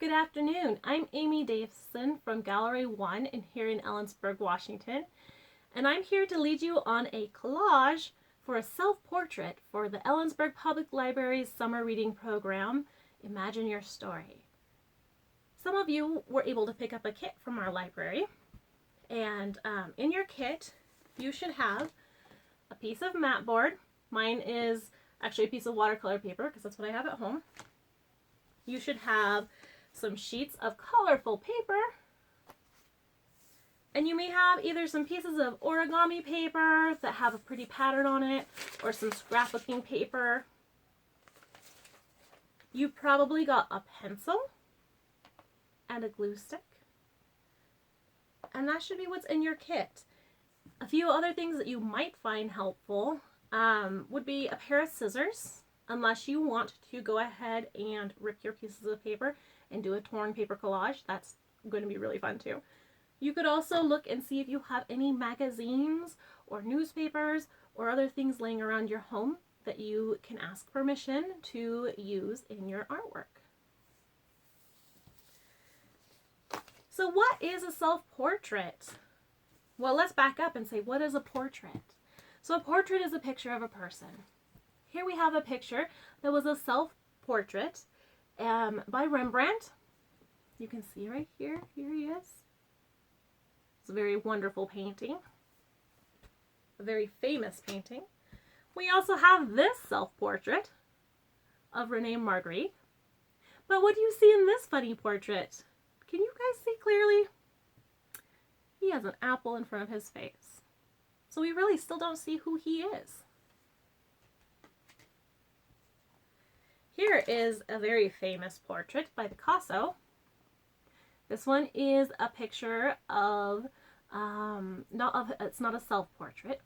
Good afternoon. I'm Amy Davison from Gallery 1 here in Ellensburg, Washington, and I'm here to lead you on a collage for a self-portrait for the Ellensburg Public Library's summer reading program, Imagine Your Story. Some of you were able to pick up a kit from our library, and in your kit you should have a piece of mat board. Mine is actually a piece of watercolor paper because that's what I have at home. You should have some sheets of colorful paper, and you may have either some pieces of origami paper that have a pretty pattern on it or some scrapbooking paper. You probably got a pencil and a glue stick, and that should be what's in your kit. A few other things that you might find helpful would be a pair of scissors, unless you want to go ahead and rip your pieces of paper and do a torn paper collage. That's going to be really fun too. You could also look and see if you have any magazines or newspapers or other things laying around your home that you can ask permission to use in your artwork. So what is a self-portrait? Well, let's back up and say, what is a portrait? So a portrait is a picture of a person. Here we have a picture that was a self-portrait by Rembrandt. You can see right here, here he is. It's a very wonderful painting, a very famous painting. We also have this self-portrait of Rene Magritte. But what do you see in this funny portrait? Can you guys see clearly? He has an apple in front of his face. So we really still don't see who he is. Here is a very famous portrait by Picasso. This one is a picture of, it's not a self-portrait,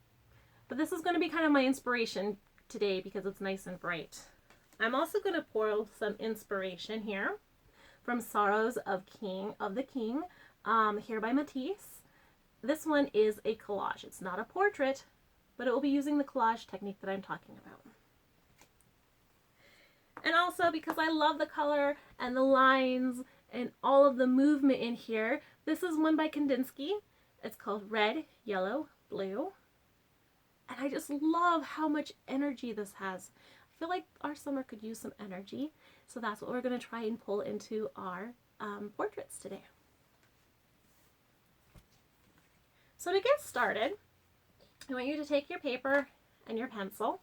but this is going to be kind of my inspiration today because it's nice and bright. I'm also going to pour some inspiration here from Sorrows of the King, here by Matisse. This one is a collage. It's not a portrait, but it will be using the collage technique that I'm talking about. And also, because I love the color and the lines and all of the movement in here, this is one by Kandinsky. It's called Red, Yellow, Blue. And I just love how much energy this has. I feel like our summer could use some energy. So that's what we're going to try and pull into our portraits today. So to get started, I want you to take your paper and your pencil.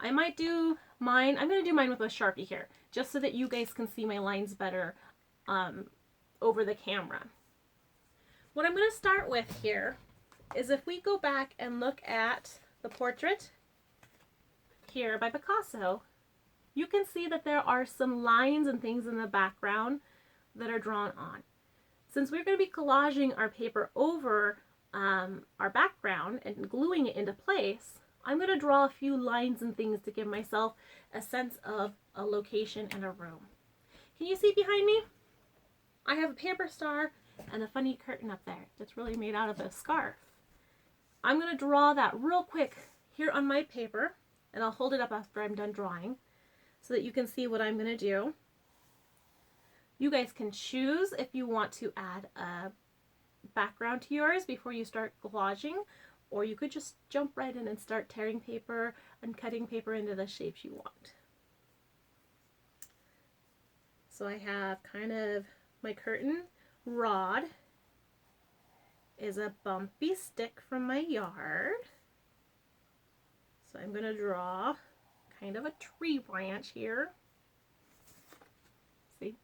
I might do mine, I'm going to do mine with a Sharpie here, just so that you guys can see my lines better over the camera. What I'm going to start with here is if we go back and look at the portrait here by Picasso, you can see that there are some lines and things in the background that are drawn on. Since we're going to be collaging our paper over our background and gluing it into place, I'm going to draw a few lines and things to give myself a sense of a location and a room. Can you see behind me? I have a paper star and a funny curtain up there that's really made out of a scarf. I'm going to draw that real quick here on my paper, and I'll hold it up after I'm done drawing so that you can see what I'm going to do. You guys can choose if you want to add a background to yours before you start collaging, or you could just jump right in and start tearing paper and cutting paper into the shapes you want. So I have kind of my curtain rod is a bumpy stick from my yard. So I'm going to draw kind of a tree branch here. See?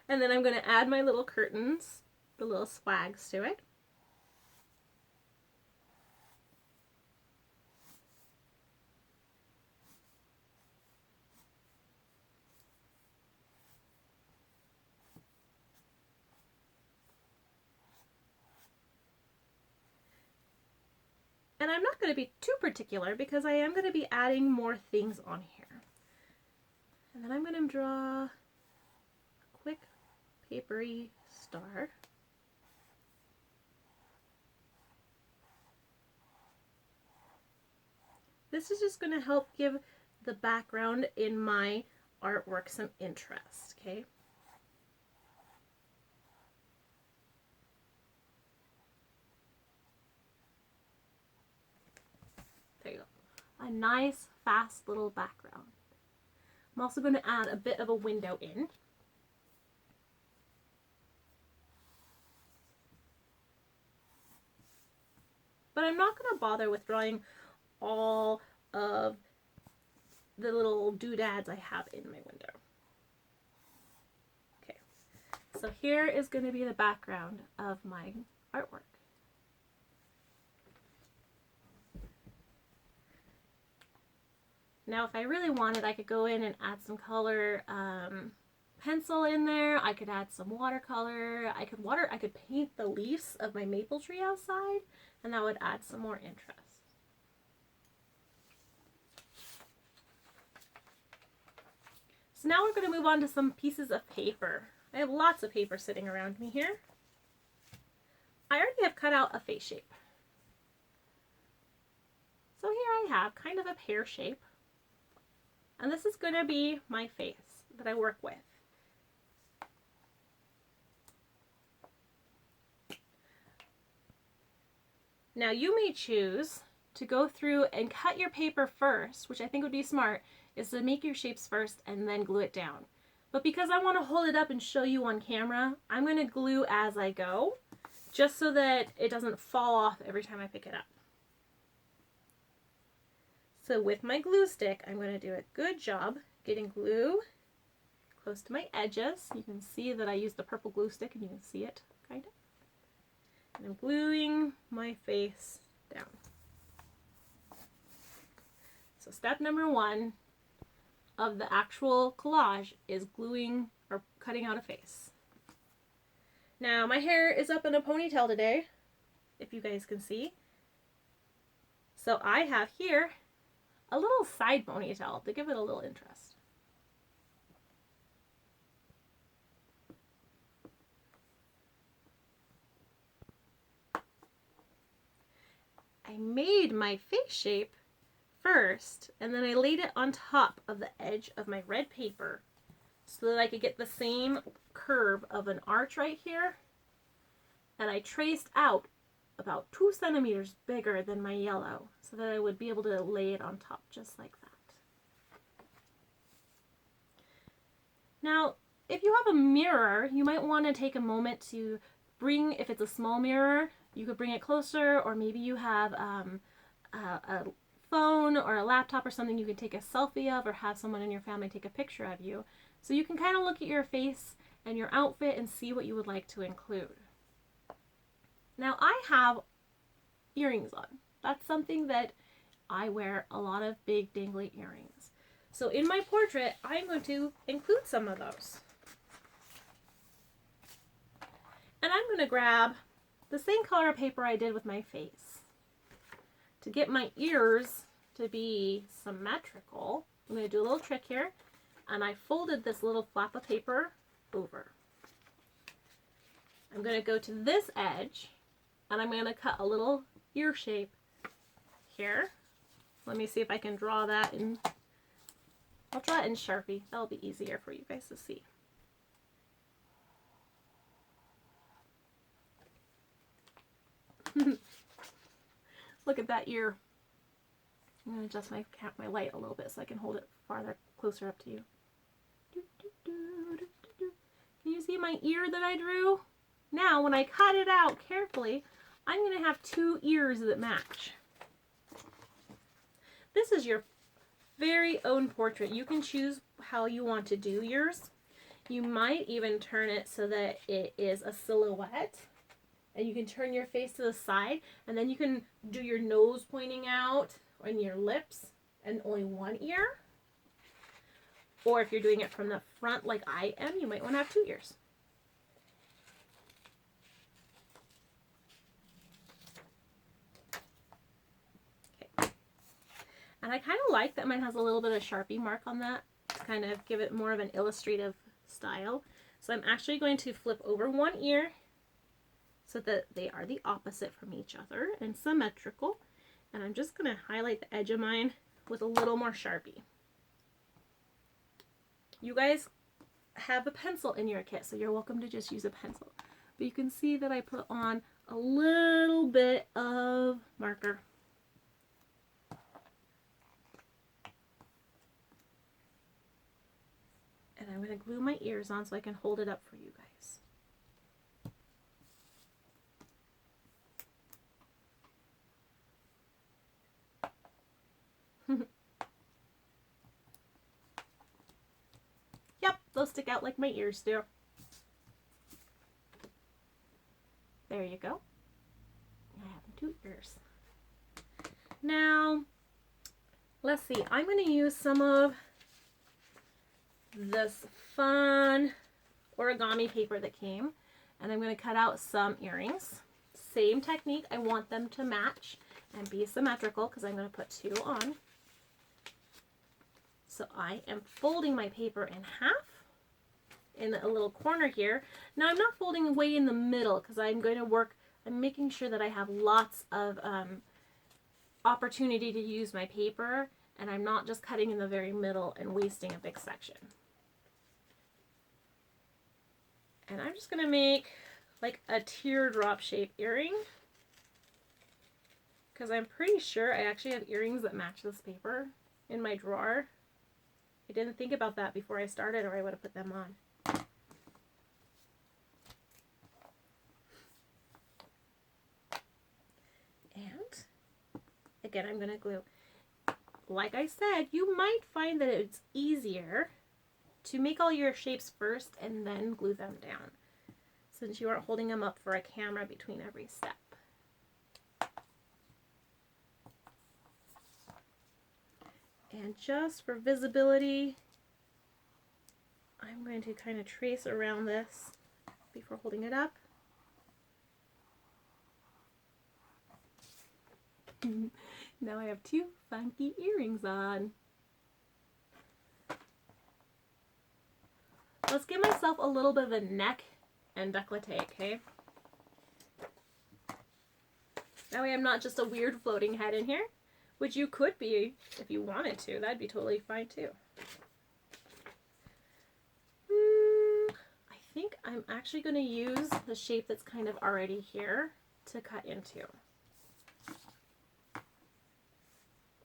And then I'm going to add my little curtains, the little swags to it. And I'm not going to be too particular because I am going to be adding more things on here. And then I'm going to draw a quick papery star. This is just going to help give the background in my artwork some interest, okay? There you go. A nice, fast little background. I'm also going to add a bit of a window in. But I'm not going to bother with drawing all of the little doodads I have in my window. Okay, so here is going to be the background of my artwork. Now, if I really wanted, I could go in and add some color pencil in there. I could add some watercolor. I could paint the leaves of my maple tree outside, and that would add some more interest. So now we're going to move on to some pieces of paper. I have lots of paper sitting around me here. I already have cut out a face shape. So here I have kind of a pear shape. And this is going to be my face that I work with. Now you may choose to go through and cut your paper first, which I think would be smart, is to make your shapes first and then glue it down. But because I want to hold it up and show you on camera, I'm going to glue as I go, just so that it doesn't fall off every time I pick it up. So with my glue stick, I'm going to do a good job getting glue close to my edges. You can see that I used the purple glue stick, and you can see it, kind of. And I'm gluing my face down. So step number 1 of the actual collage is gluing or cutting out a face. Now my hair is up in a ponytail today, if you guys can see. So I have here a little side ponytail to give it a little interest. I made my face shape first, and then I laid it on top of the edge of my red paper so that I could get the same curve of an arch right here. And I traced out about 2 centimeters bigger than my yellow so that I would be able to lay it on top just like that. Now, if you have a mirror, you might want to take a moment to bring, if it's a small mirror, you could bring it closer, or maybe you have a phone or a laptop or something you can take a selfie of, or have someone in your family take a picture of you. So you can kind of look at your face and your outfit and see what you would like to include. Now I have earrings on. That's something that I wear, a lot of big dangly earrings. So in my portrait, I'm going to include some of those. And I'm going to grab the same color of paper I did with my face. To get my ears to be symmetrical, I'm going to do a little trick here. And I folded this little flap of paper over. I'm going to go to this edge, and I'm going to cut a little ear shape here. Let me see if I can draw that in. I'll draw it in Sharpie. That'll be easier for you guys to see. Look at that ear. I'm going to adjust my light a little bit so I can hold it farther, closer up to you. Can you see my ear that I drew? Now, when I cut it out carefully, I'm going to have 2 ears that match. This is your very own portrait. You can choose how you want to do yours. You might even turn it so that it is a silhouette, and you can turn your face to the side, and then you can do your nose pointing out and your lips and only 1 ear. Or if you're doing it from the front like I am, you might want to have 2 ears. Okay. And I kind of like that mine has a little bit of Sharpie mark on that to kind of give it more of an illustrative style. So I'm actually going to flip over 1 ear so that they are the opposite from each other and symmetrical. And I'm just going to highlight the edge of mine with a little more Sharpie. You guys have a pencil in your kit, so you're welcome to just use a pencil. But you can see that I put on a little bit of marker. And I'm going to glue my ears on so I can hold it up for you guys. Yep, those stick out like my ears do. There you go. I have 2 ears. Now, let's see. I'm going to use some of this fun origami paper that came, and I'm going to cut out some earrings. Same technique. I want them to match and be symmetrical because I'm going to put 2 on. So I am folding my paper in half in a little corner here. Now I'm not folding way in the middle because I'm going to work, I'm making sure that I have lots of opportunity to use my paper, and I'm not just cutting in the very middle and wasting a big section. And I'm just going to make like a teardrop shape earring because I'm pretty sure I actually have earrings that match this paper in my drawer. I didn't think about that before I started, or I would have put them on. And again, I'm going to glue. Like I said, you might find that it's easier to make all your shapes first and then glue them down, since you aren't holding them up for a camera between every step. And just for visibility, I'm going to kind of trace around this before holding it up. Now I have 2 funky earrings on. Let's give myself a little bit of a neck and décolleté, okay? That way I'm not just a weird floating head in here, which you could be if you wanted to. That'd be totally fine too. I think I'm actually going to use the shape that's kind of already here to cut into.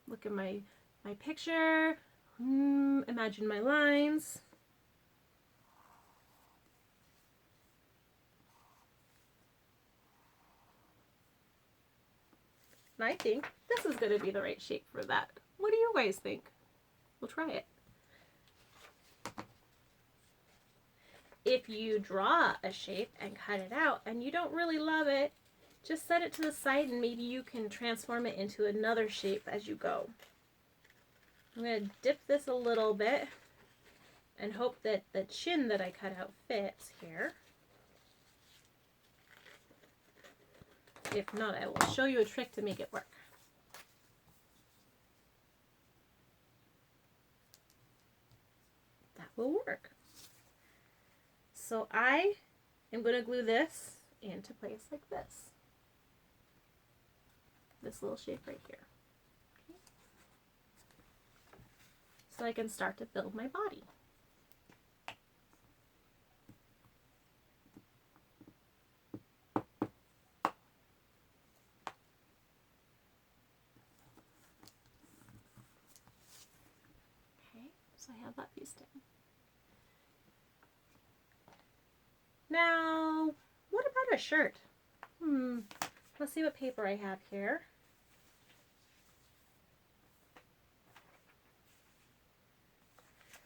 Look at my picture. Imagine my lines. And I think this is going to be the right shape for that. What do you guys think? We'll try it. If you draw a shape and cut it out and you don't really love it, just set it to the side and maybe you can transform it into another shape as you go. I'm going to dip this a little bit and hope that the chin that I cut out fits here. If not, I will show you a trick to make it work. That will work. So I am going to glue this into place like this. This little shape right here. Okay. So I can start to build my body. So I have that piece down. Now, what about a shirt? Let's see what paper I have here.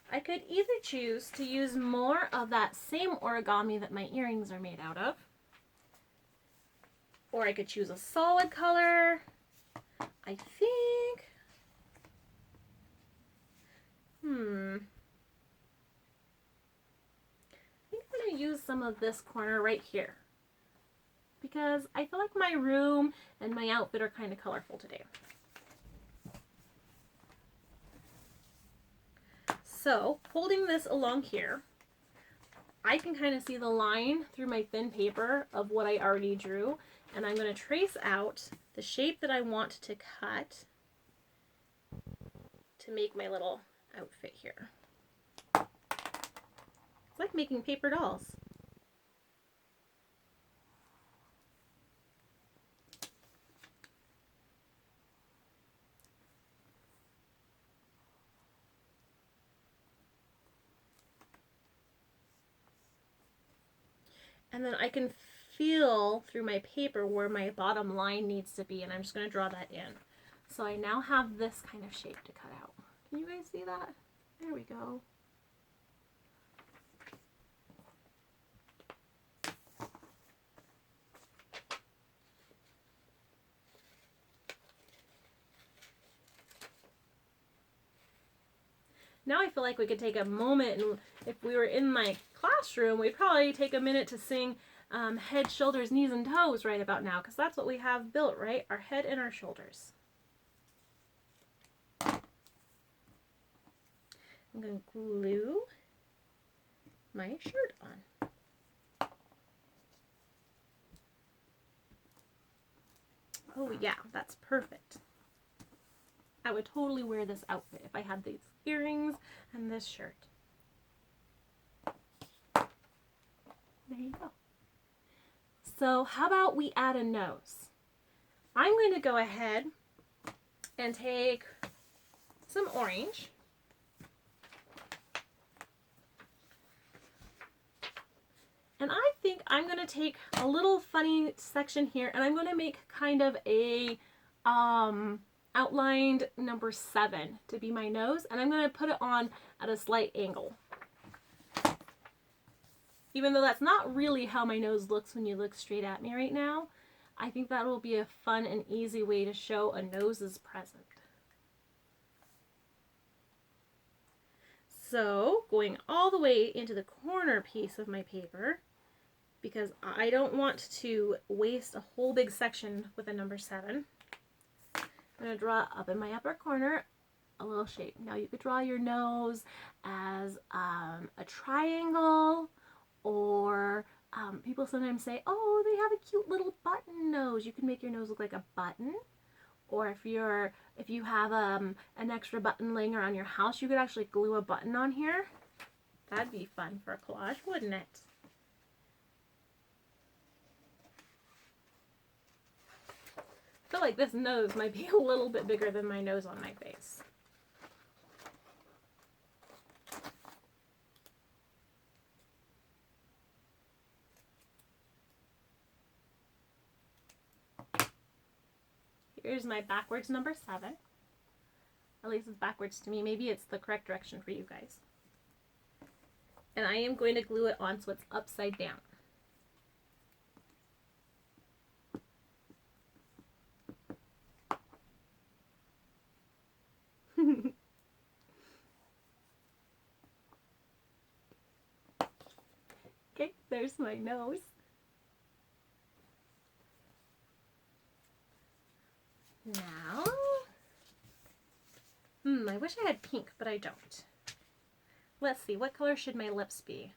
I could either choose to use more of that same origami that my earrings are made out of, or I could choose a solid color. I think I'm going to use some of this corner right here because I feel like my room and my outfit are kind of colorful today. So holding this along here, I can kind of see the line through my thin paper of what I already drew, and I'm going to trace out the shape that I want to cut to make my little outfit here. It's like making paper dolls. And then I can feel through my paper where my bottom line needs to be, and I'm just going to draw that in. So I now have this kind of shape to cut out. Can you guys see that? There we go. Now I feel like we could take a moment, and if we were in my classroom, we'd probably take a minute to sing head, shoulders, knees, and toes right about now, because that's what we have built, right? Our head and our shoulders. I'm going to glue my shirt on. Oh yeah, that's perfect. I would totally wear this outfit if I had these earrings and this shirt. There you go. So how about we add a nose? I'm going to go ahead and take some orange. And I think I'm going to take a little funny section here, and I'm going to make kind of a outlined number 7 to be my nose, and I'm going to put it on at a slight angle. Even though that's not really how my nose looks when you look straight at me right now, I think that will be a fun and easy way to show a nose is present. So going all the way into the corner piece of my paper, because I don't want to waste a whole big section with a number 7. I'm going to draw up in my upper corner a little shape. Now you could draw your nose as a triangle, or people sometimes say, oh, they have a cute little button nose. You can make your nose look like a button. Or if you have an extra button laying around your house, you could actually glue a button on here. That'd be fun for a collage, wouldn't it? I feel like this nose might be a little bit bigger than my nose on my face. Here's my backwards number 7. At least it's backwards to me. Maybe it's the correct direction for you guys. And I am going to glue it on so it's upside down. Okay, there's my nose. Now, I wish I had pink, but I don't. Let's see, what color should my lips be?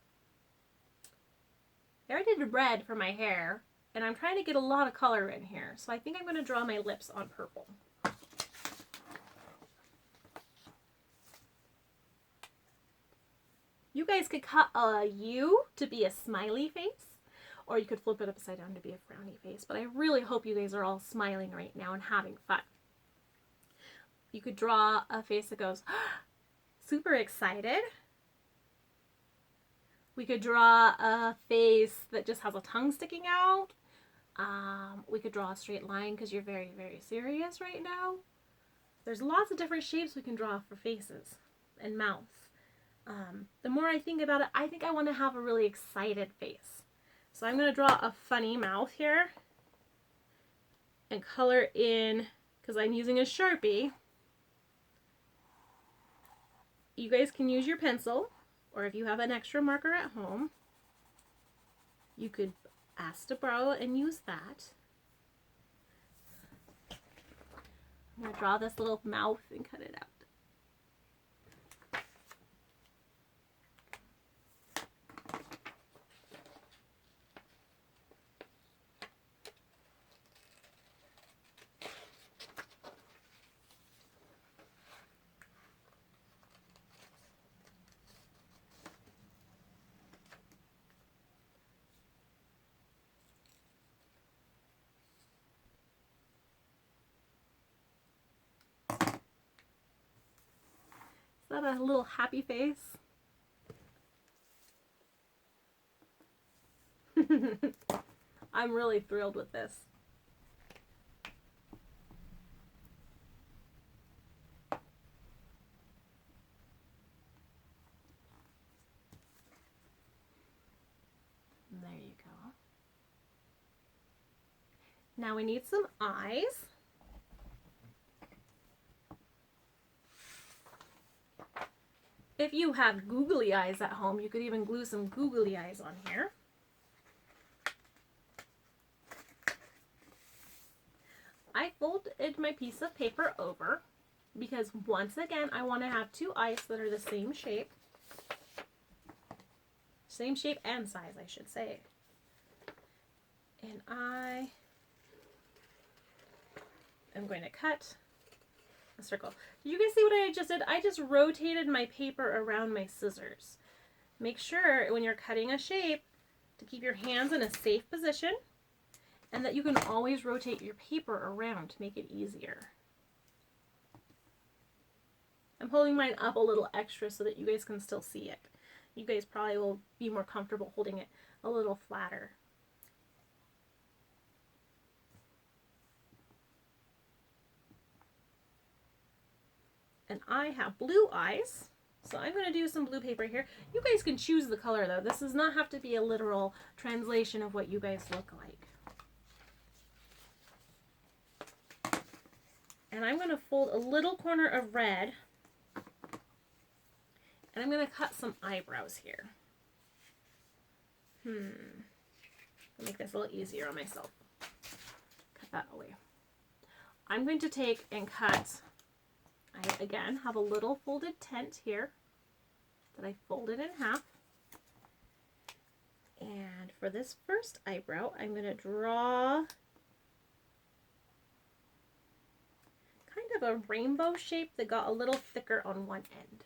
I already did red for my hair, and I'm trying to get a lot of color in here, so I think I'm going to draw my lips on purple. You guys could cut a U to be a smiley face, or you could flip it upside down to be a frowny face, but I really hope you guys are all smiling right now and having fun. You could draw a face that goes, super excited. We could draw a face that just has a tongue sticking out. We could draw a straight line because you're very, very serious right now. There's lots of different shapes we can draw for faces and mouths. The more I think about it, I think I want to have a really excited face. So I'm going to draw a funny mouth here and color in, because I'm using a Sharpie. You guys can use your pencil, or if you have an extra marker at home, you could ask to borrow and use that. I'm going to draw this little mouth and cut it out. that a little happy face? I'm really thrilled with this. There you go. Now we need some eyes. If you have googly eyes at home, you could even glue some googly eyes on here. I folded my piece of paper over because once again, I want to have two eyes that are the same shape. Same shape and size, I should say. And I am going to cut a circle. Did you guys see what I just did? I just rotated my paper around my scissors. Make sure when you're cutting a shape to keep your hands in a safe position and that you can always rotate your paper around to make it easier. I'm holding mine up a little extra so that you guys can still see it. You guys probably will be more comfortable holding it a little flatter. And I have blue eyes, so I'm going to do some blue paper here. You guys can choose the color though. This does not have to be a literal translation of what you guys look like. And I'm going to fold a little corner of red, and I'm going to cut some eyebrows here. I'll make this a little easier on myself. Cut that away. I'm going to take and cut, I again have a little folded tent here that I folded in half. And for this first eyebrow, I'm going to draw kind of a rainbow shape that got a little thicker on one end.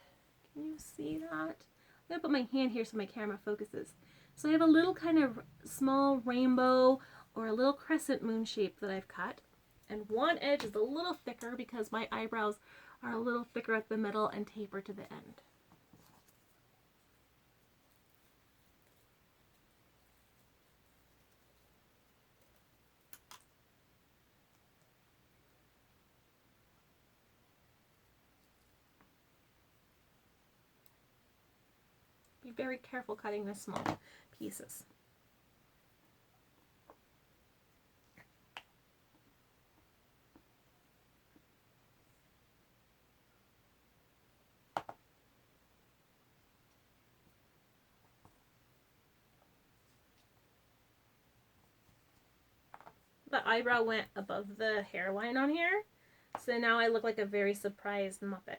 Can you see that? I'm going to put my hand here so my camera focuses. So I have a little kind of small rainbow or a little crescent moon shape that I've cut. And one edge is a little thicker because my eyebrows are a little thicker at the middle and taper to the end. Be very careful cutting the small pieces. The eyebrow went above the hairline on here, so now I look like a very surprised Muppet.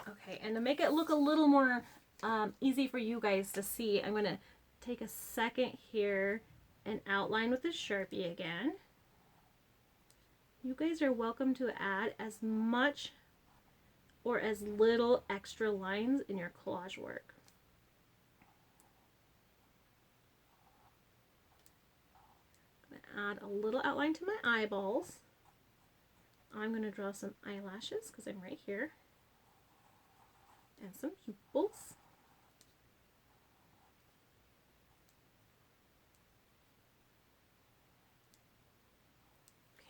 Okay, and to make it look a little more easy for you guys to see, I'm going to take a second here and outline with the Sharpie again. You guys are welcome to add as much or as little extra lines in your collage work. I'm going to add a little outline to my eyeballs. I'm going to draw some eyelashes because I'm right here. And some pupils.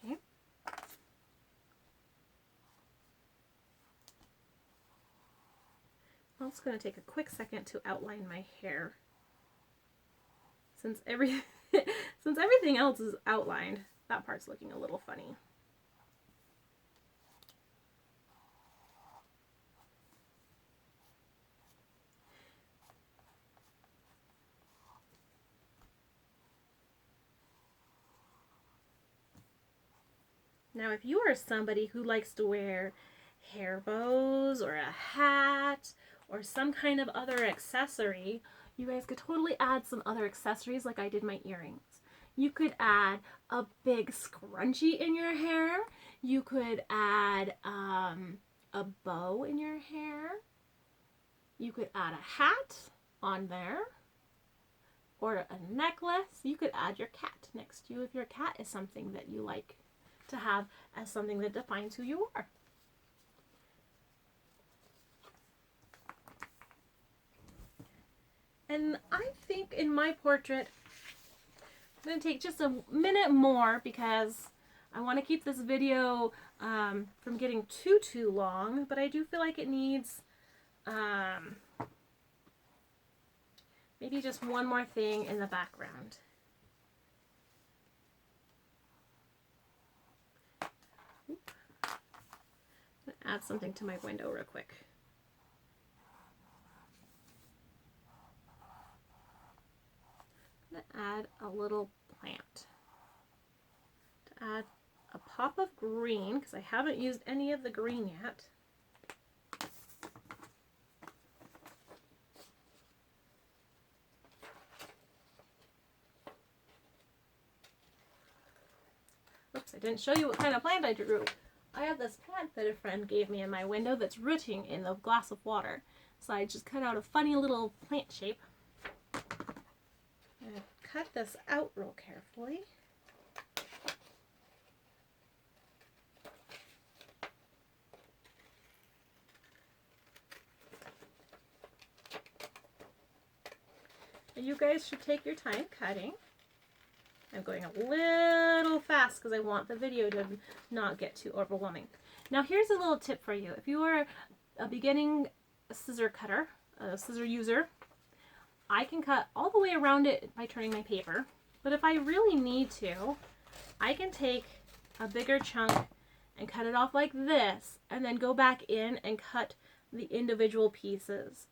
Okay. I'm also going to take a quick second to outline my hair. Since everything else is outlined, that part's looking a little funny. Now, if you are somebody who likes to wear hair bows or a hat or some kind of other accessory, you guys could totally add some other accessories like I did my earrings. You could add a big scrunchie in your hair. You could add a bow in your hair. You could add a hat on there or a necklace. You could add your cat next to you if your cat is something that you like to have as something that defines who you are. And I think in my portrait, I'm going to take just a minute more because I want to keep this video from getting too long, but I do feel like it needs maybe just one more thing in the background. I'm going to add something to my window real quick. I'm going to add a little plant. To add a pop of green, because I haven't used any of the green yet. Oops, I didn't show you what kind of plant I drew. I have this plant that a friend gave me in my window that's rooting in the glass of water. So I just cut out a funny little plant shape. I'm going to cut this out real carefully. And you guys should take your time cutting. I'm going a little fast because I want the video to not get too overwhelming. Now here's a little tip for you. If you are a beginning scissor cutter, a scissor user, I can cut all the way around it by turning my paper. But if I really need to, I can take a bigger chunk and cut it off like this and then go back in and cut the individual pieces.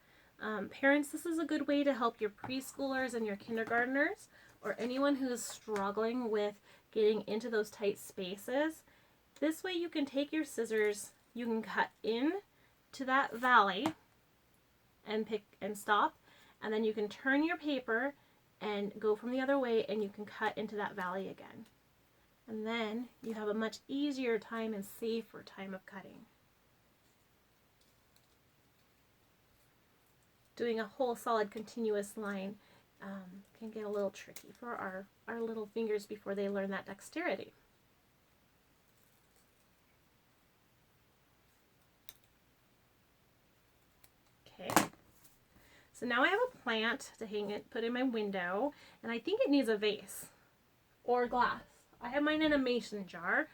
Parents, this is a good way to help your preschoolers and your kindergartners or anyone who is struggling with getting into those tight spaces. This way you can take your scissors, you can cut in to that valley and pick and stop, and then you can turn your paper and go from the other way and you can cut into that valley again. And then you have a much easier time and safer time of cutting. Doing a whole solid continuous line can get a little tricky for our little fingers before they learn that dexterity. Okay, so now I have a plant to hang it, put in my window, and I think it needs a vase or glass. I have mine in a mason jar.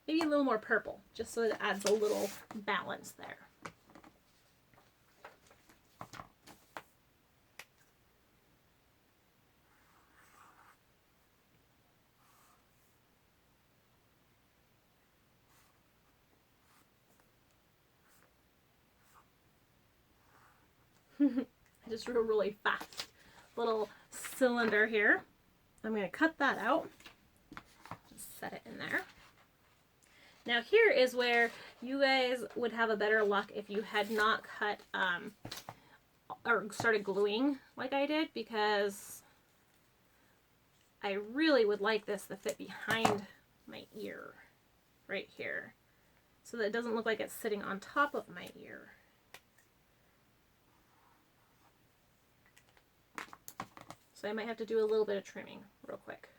Maybe a little more purple, just so it adds a little balance there. I just drew a really fast little cylinder here. I'm going to cut that out. Just set it in there. Now here is where you guys would have a better luck if you had not cut or started gluing like I did, because I really would like this to fit behind my ear right here so that it doesn't look like it's sitting on top of my ear. So I might have to do a little bit of trimming real quick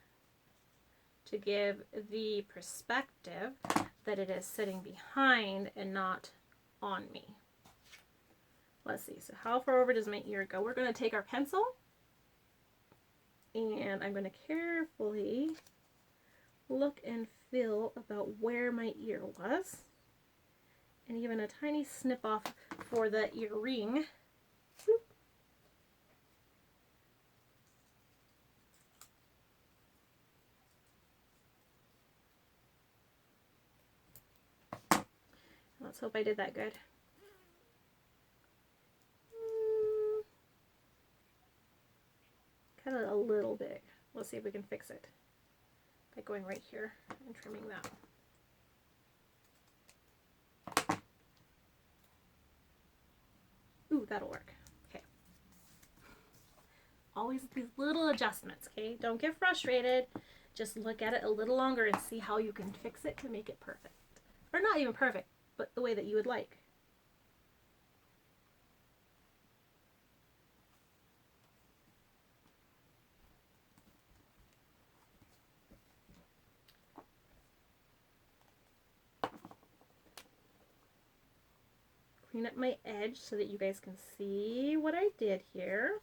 to give the perspective that it is sitting behind and not on me. Let's see, so how far over does my ear go? We're going to take our pencil and I'm going to carefully look and feel about where my ear was, and even a tiny snip off for the ear ring. Let's hope I did that good. Kind of a little bit. Let's see if we can fix it by going right here and trimming that. Ooh, that'll work. Okay. Always these little adjustments, okay? Don't get frustrated. Just look at it a little longer and see how you can fix it to make it perfect. Or not even perfect, but the way that you would like. Clean up my edge so that you guys can see what I did here.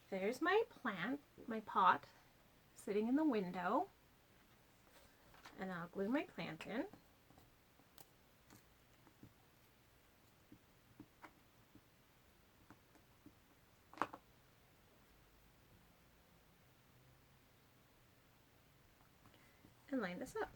There's my plant, my pot, sitting in the window. And I'll glue my plant in. And line this up.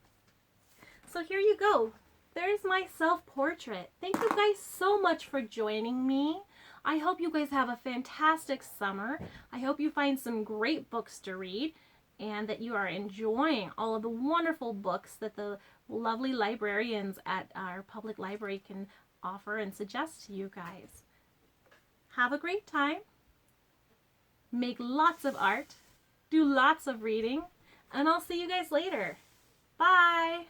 So here you go. There's my self-portrait. Thank you guys so much for joining me. I hope you guys have a fantastic summer. I hope you find some great books to read and that you are enjoying all of the wonderful books that the lovely librarians at our public library can offer and suggest to you guys. Have a great time. Make lots of art. Do lots of reading. And I'll see you guys later. Bye!